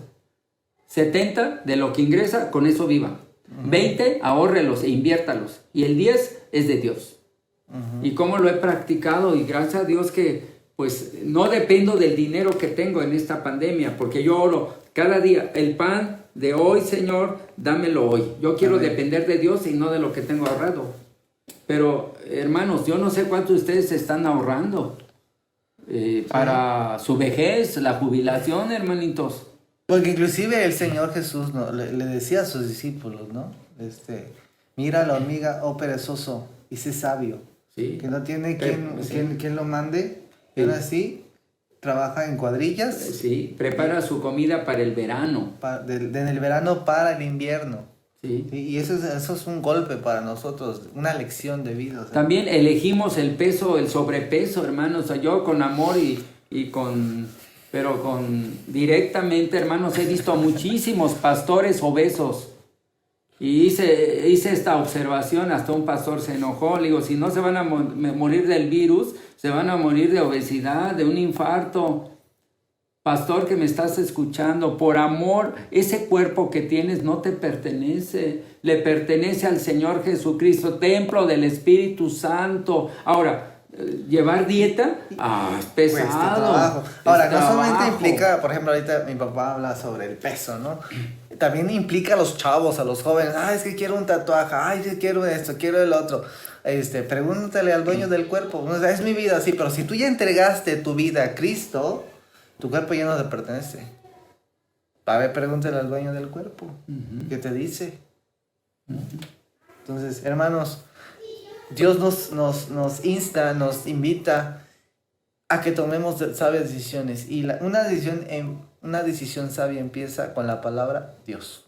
70 de lo que ingresa, con eso viva. 20, ahórrelos e inviértalos. Y el 10 es de Dios. Y cómo lo he practicado, y gracias a Dios que pues no dependo del dinero que tengo en esta pandemia, porque yo oro cada día, el pan de hoy, Señor, dámelo hoy. Yo quiero depender de Dios y no de lo que tengo ahorrado. Pero, hermanos, yo no sé cuántos de ustedes están ahorrando para su vejez, la jubilación, hermanitos. Porque inclusive el Señor Jesús le decía a sus discípulos, ¿no? Mira la hormiga, oh perezoso, y sé sabio. Sí. Que no tiene quien lo mande. Y aún así, trabaja en cuadrillas. Sí, prepara su comida para el verano. En el verano para el invierno. Sí. Y eso es un golpe para nosotros, una lección de vida. ¿Sí? También elegimos el peso, el sobrepeso, hermanos. O sea, yo con amor pero directamente, hermanos, he visto a muchísimos pastores obesos. Y hice esta observación, hasta un pastor se enojó. Le digo, si no se van a morir del virus, se van a morir de obesidad, de un infarto. Pastor que me estás escuchando, por amor, ese cuerpo que tienes no te pertenece. Le pertenece al Señor Jesucristo, templo del Espíritu Santo. Ahora, llevar dieta, es pesado. Ahora, no solamente implica, por ejemplo, ahorita mi papá habla sobre el peso, ¿no? También implica a los chavos, a los jóvenes. Es que quiero un tatuaje. Yo quiero esto, quiero el otro. Pregúntale al dueño del cuerpo. O sea, es mi vida, sí, pero si tú ya entregaste tu vida a Cristo, tu cuerpo ya no te pertenece. A ver, pregúntale al dueño del cuerpo. ¿Qué te dice? Entonces, hermanos, Dios nos insta, nos invita a que tomemos sabias decisiones. Y una decisión sabia empieza con la palabra Dios.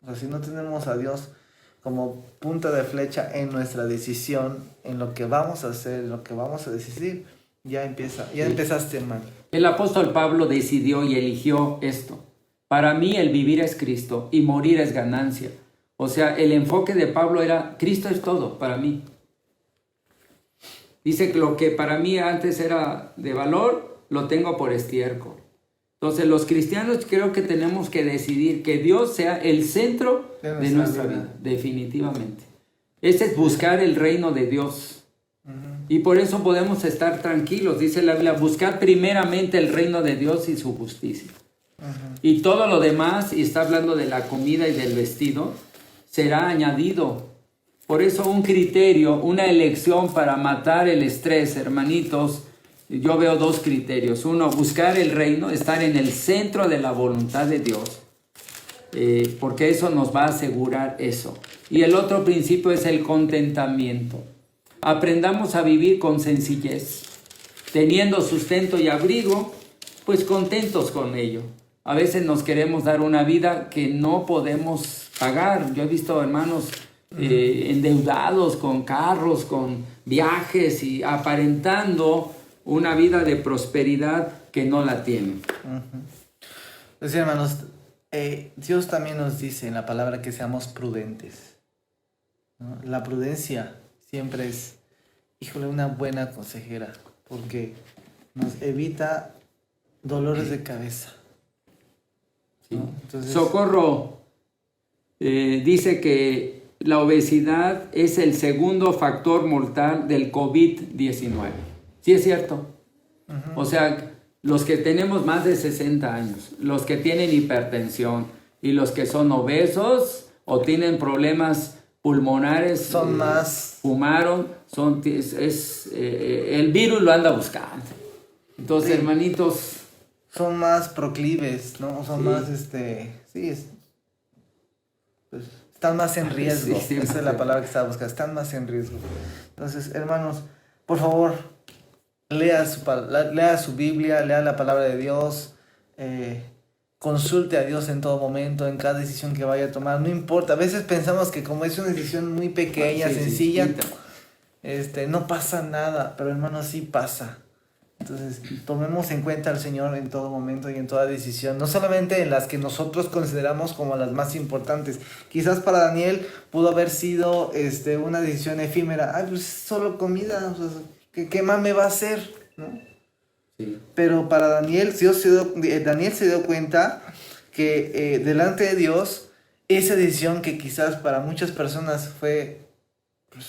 O sea, si no tenemos a Dios como punta de flecha en nuestra decisión, en lo que vamos a hacer, en lo que vamos a decidir, ya empezaste mal. El apóstol Pablo decidió y eligió esto. Para mí el vivir es Cristo y morir es ganancia. O sea, el enfoque de Pablo era, Cristo es todo para mí. Dice que lo que para mí antes era de valor, lo tengo por estiércol. Entonces los cristianos creo que tenemos que decidir que Dios sea el centro de nuestra vida, definitivamente. Ese es buscar el reino de Dios. Y por eso podemos estar tranquilos, dice la Biblia, buscar primeramente el reino de Dios y su justicia. Y todo lo demás, y está hablando de la comida y del vestido, será añadido. Por eso un criterio, una elección para matar el estrés, hermanitos, yo veo dos criterios. Uno, buscar el reino, estar en el centro de la voluntad de Dios, porque eso nos va a asegurar eso. Y el otro principio es el contentamiento. Aprendamos a vivir con sencillez, teniendo sustento y abrigo, pues contentos con ello. A veces nos queremos dar una vida que no podemos pagar. Yo he visto hermanos endeudados con carros, con viajes y aparentando una vida de prosperidad que no la tienen. Pues hermanos, Dios también nos dice en la palabra que seamos prudentes, ¿no? La prudencia siempre es, híjole, una buena consejera, porque nos evita dolores de cabeza. Sí. ¿No? Entonces, Socorro dice que la obesidad es el segundo factor mortal del COVID-19. ¿Sí es cierto? O sea, los que tenemos más de 60 años, los que tienen hipertensión y los que son obesos o tienen problemas pulmonares, son más... fumaron, el virus lo anda buscando. Entonces, sí, hermanitos... son más proclives, ¿no? Son más, pues, están más en riesgo. Sí, esa es la palabra que estaba buscando. Están más en riesgo. Entonces, hermanos, por favor, lea su Biblia, lea la palabra de Dios, consulte a Dios en todo momento, en cada decisión que vaya a tomar. No importa, a veces pensamos que como es una decisión muy pequeña, sencilla, no pasa nada, pero hermanos, sí pasa. Entonces, tomemos en cuenta al Señor en todo momento y en toda decisión, no solamente en las que nosotros consideramos como las más importantes. Quizás para Daniel pudo haber sido una decisión efímera. Ay, pues solo comida, o sea, ¿qué más me va a hacer? ¿No? Sí. Pero para Daniel, Daniel se dio cuenta que delante de Dios, esa decisión que quizás para muchas personas fue... pues,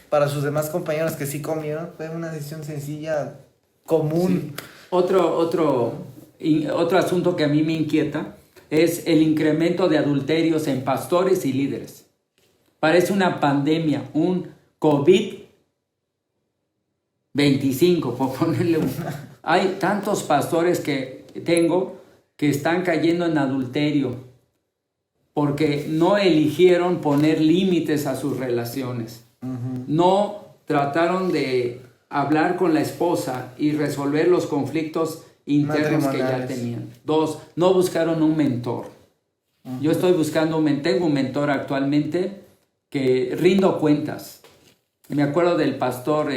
para sus demás compañeros que sí comieron, fue una decisión sencilla, común. Sí. Otro asunto que a mí me inquieta es el incremento de adulterios en pastores y líderes. Parece una pandemia, un COVID-25, por ponerle un... Hay tantos pastores que tengo que están cayendo en adulterio porque no eligieron poner límites a sus relaciones. No trataron de hablar con la esposa y resolver los conflictos internos que ya tenían. 2, no buscaron un mentor. Yo estoy buscando tengo un mentor actualmente que rindo cuentas. Me acuerdo del pastor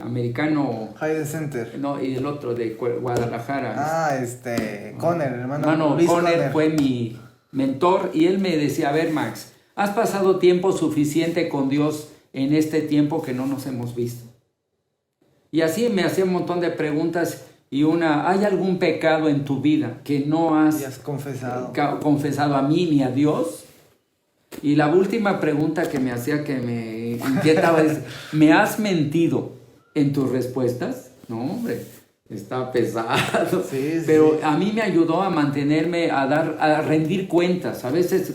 americano. Hayden Center. No, y el otro de Guadalajara. Conner, hermano Luis Conner fue mi mentor y él me decía, a ver, Max, ¿has pasado tiempo suficiente con Dios en este tiempo que no nos hemos visto? Y así me hacía un montón de preguntas y ¿hay algún pecado en tu vida que no has confesado a mí ni a Dios? Y la última pregunta que me hacía, que me inquietaba es, ¿me has mentido en tus respuestas? No, hombre, está pesado. Sí. Pero a mí me ayudó a mantenerme, a rendir cuentas. A veces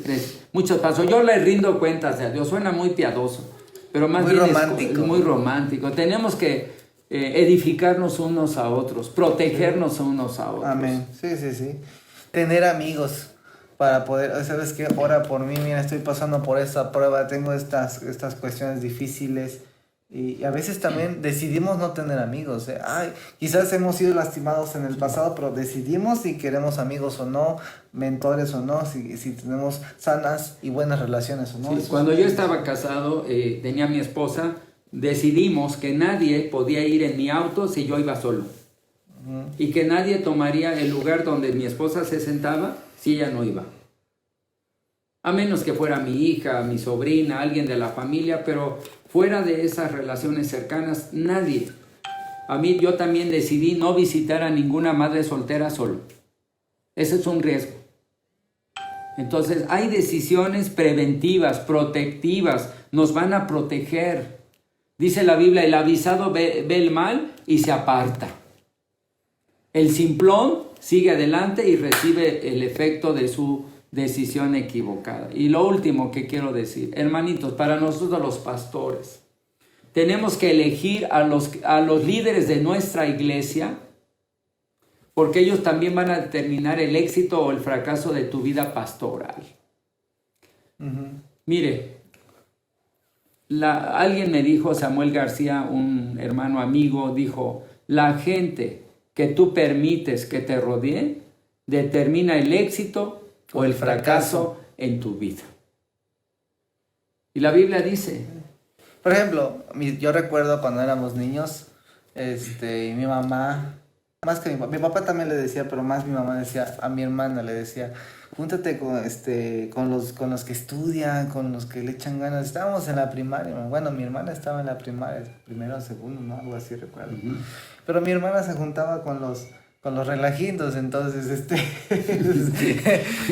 muchos pasos, yo le rindo cuentas a Dios, suena muy piadoso, pero más muy bien romántico. Es muy romántico. Tenemos que edificarnos unos a otros, protegernos unos a otros. Amén. Sí. Tener amigos para poder, ¿sabes qué? Ora por mí, mira, estoy pasando por esta prueba, tengo estas cuestiones difíciles. Y a veces también decidimos no tener amigos. Quizás hemos sido lastimados en el pasado, pero decidimos si queremos amigos o no, mentores o no, si tenemos sanas y buenas relaciones o no. Sí, cuando yo estaba casado, tenía a mi esposa, decidimos que nadie podía ir en mi auto si yo iba solo. Y que nadie tomaría el lugar donde mi esposa se sentaba si ella no iba. A menos que fuera mi hija, mi sobrina, alguien de la familia, pero fuera de esas relaciones cercanas, nadie. Yo también decidí no visitar a ninguna madre soltera solo. Ese es un riesgo. Entonces, hay decisiones preventivas, protectivas, nos van a proteger. Dice la Biblia, el avisado ve el mal y se aparta. El simplón sigue adelante y recibe el efecto de su decisión equivocada. Y lo último que quiero decir, hermanitos, para nosotros los pastores, tenemos que elegir a los líderes de nuestra iglesia, porque ellos también van a determinar el éxito o el fracaso de tu vida pastoral. Mire, alguien me dijo, Samuel García, un hermano amigo, dijo, la gente que tú permites que te rodee determina el éxito o el fracaso en tu vida. Y la Biblia dice... Por ejemplo, yo recuerdo cuando éramos niños, y mi mamá, más que mi papá también le decía, pero más mi mamá decía, a mi hermana le decía, júntate con los que estudian, con los que le echan ganas. Estábamos en la primaria, bueno, mi hermana estaba en la primaria, primero o segundo, ¿no? Algo así recuerdo. Pero mi hermana se juntaba con los relajitos, entonces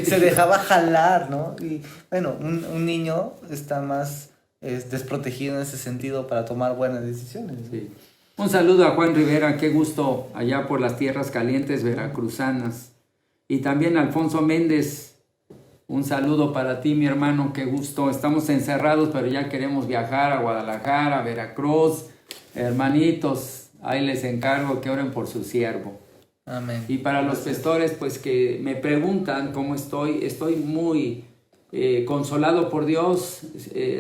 se dejaba jalar, ¿no? Y bueno, un niño está más desprotegido en ese sentido para tomar buenas decisiones, ¿no? Sí. Un saludo a Juan Rivera, qué gusto allá por las tierras calientes veracruzanas. Y también a Alfonso Méndez, un saludo para ti, mi hermano, qué gusto. Estamos encerrados, pero ya queremos viajar a Guadalajara, a Veracruz. Hermanitos, ahí les encargo que oren por su siervo. Amén. Y para los pastores, pues que me preguntan cómo estoy muy consolado por Dios,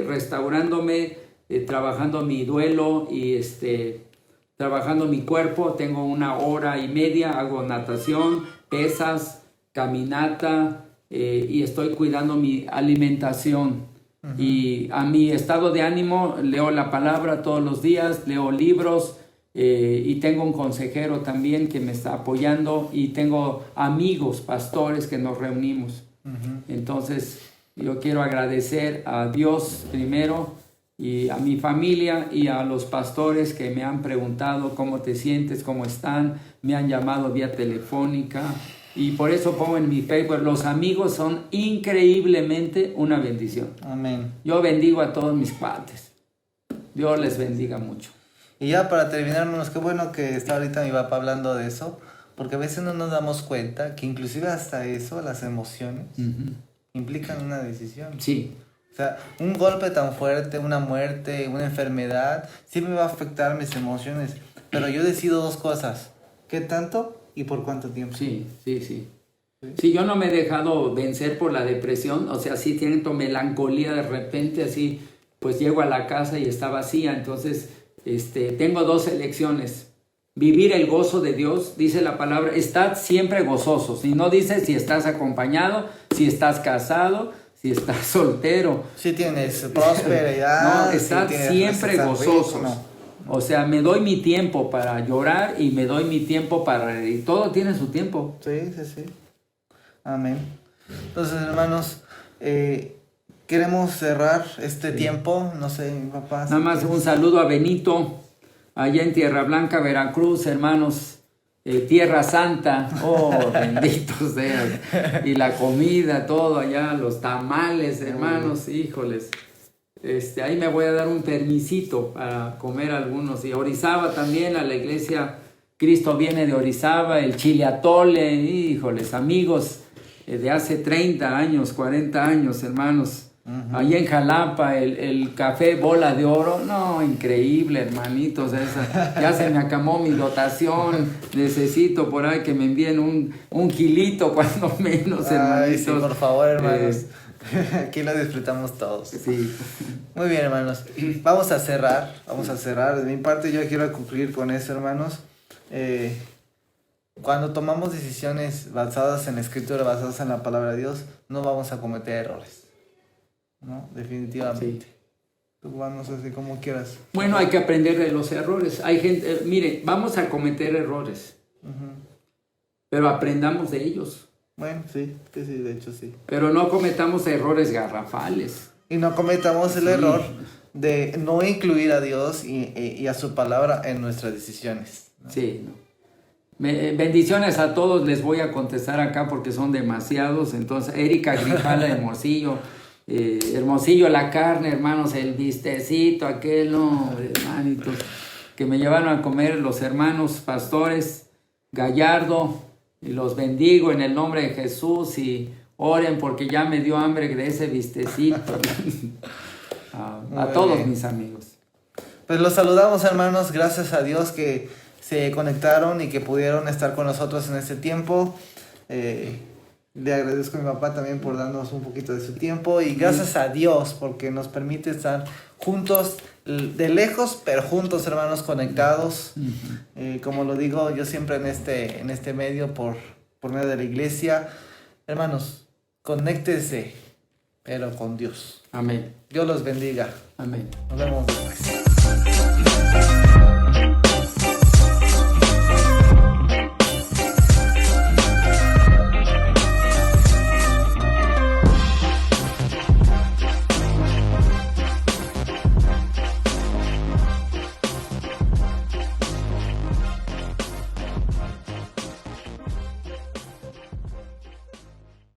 restaurándome, trabajando mi duelo y trabajando mi cuerpo. Tengo 1.5 horas, hago natación, pesas, caminata, y estoy cuidando mi alimentación. Y a mi estado de ánimo leo la palabra todos los días, leo libros, y tengo un consejero también que me está apoyando y tengo amigos pastores que nos reunimos. Entonces yo quiero agradecer a Dios primero y a mi familia y a los pastores que me han preguntado cómo te sientes, cómo están, me han llamado vía telefónica y por eso pongo en mi Facebook, los amigos son increíblemente una bendición. Amén. Yo bendigo a todos mis cuates. Dios les bendiga mucho. Y ya para terminar, hermanos, qué bueno que está ahorita mi papá hablando de eso, porque a veces no nos damos cuenta que inclusive hasta eso, las emociones, implican una decisión. Sí. O sea, un golpe tan fuerte, una muerte, una enfermedad, sí me va a afectar mis emociones, pero yo decido 2 cosas, ¿qué tanto y por cuánto tiempo? Sí. Sí, yo no me he dejado vencer por la depresión, o sea, sí siento melancolía de repente, así, pues llego a la casa y está vacía, entonces... tengo 2 elecciones. Vivir el gozo de Dios, dice la palabra, estad siempre gozosos. Y no dice si estás acompañado, si estás casado, si estás soltero. Si tienes prosperidad. No, estad siempre gozosos. No. O sea, me doy mi tiempo para llorar y me doy mi tiempo para reír. Todo tiene su tiempo. Sí. Amén. Entonces, hermanos, queremos cerrar este tiempo, no sé, mi papá. Nada más un saludo a Benito, allá en Tierra Blanca, Veracruz, hermanos, Tierra Santa, oh, bendito sea, y la comida, todo allá, los tamales, hermanos, híjoles, ahí me voy a dar un permisito para comer algunos, y Orizaba también, a la iglesia Cristo viene de Orizaba, el chile atole, híjoles, amigos de hace 30 años, 40 años, hermanos. Allí en Jalapa, el café Bola de Oro, no, increíble, hermanitos, ya se me acabó mi dotación, necesito por ahí que me envíen un kilito, cuando menos, hermanitos. Sí, por favor, hermanos, aquí lo disfrutamos todos. Sí. Muy bien, hermanos, vamos a cerrar, de mi parte yo quiero concluir con eso, hermanos. Cuando tomamos decisiones basadas en la Escritura, basadas en la palabra de Dios, no vamos a cometer errores. No, definitivamente. Sí. Tú, Juan, no sé si como quieras. Bueno, hay que aprender de los errores. Hay gente, mire, vamos a cometer errores, pero aprendamos de ellos. Bueno, sí, de hecho sí. Pero no cometamos errores garrafales. Y no cometamos el error de no incluir a Dios y a su palabra en nuestras decisiones, ¿no? Sí, no. Bendiciones a todos, les voy a contestar acá porque son demasiados. Entonces, Erika Grifala de Hermosillo. Hermosillo la carne, hermanos, el bistecito, aquel, no, hermanitos, que me llevaron a comer los hermanos pastores Gallardo, y los bendigo en el nombre de Jesús y oren porque ya me dio hambre de ese bistecito. a todos mis amigos. Pues los saludamos, hermanos, gracias a Dios que se conectaron y que pudieron estar con nosotros en este tiempo. Le agradezco a mi papá también por darnos un poquito de su tiempo y gracias a Dios porque nos permite estar juntos, de lejos, pero juntos, hermanos, conectados. Como lo digo yo siempre en este medio, por medio de la iglesia. Hermanos, conéctese, pero con Dios. Amén. Dios los bendiga. Amén. Nos vemos después.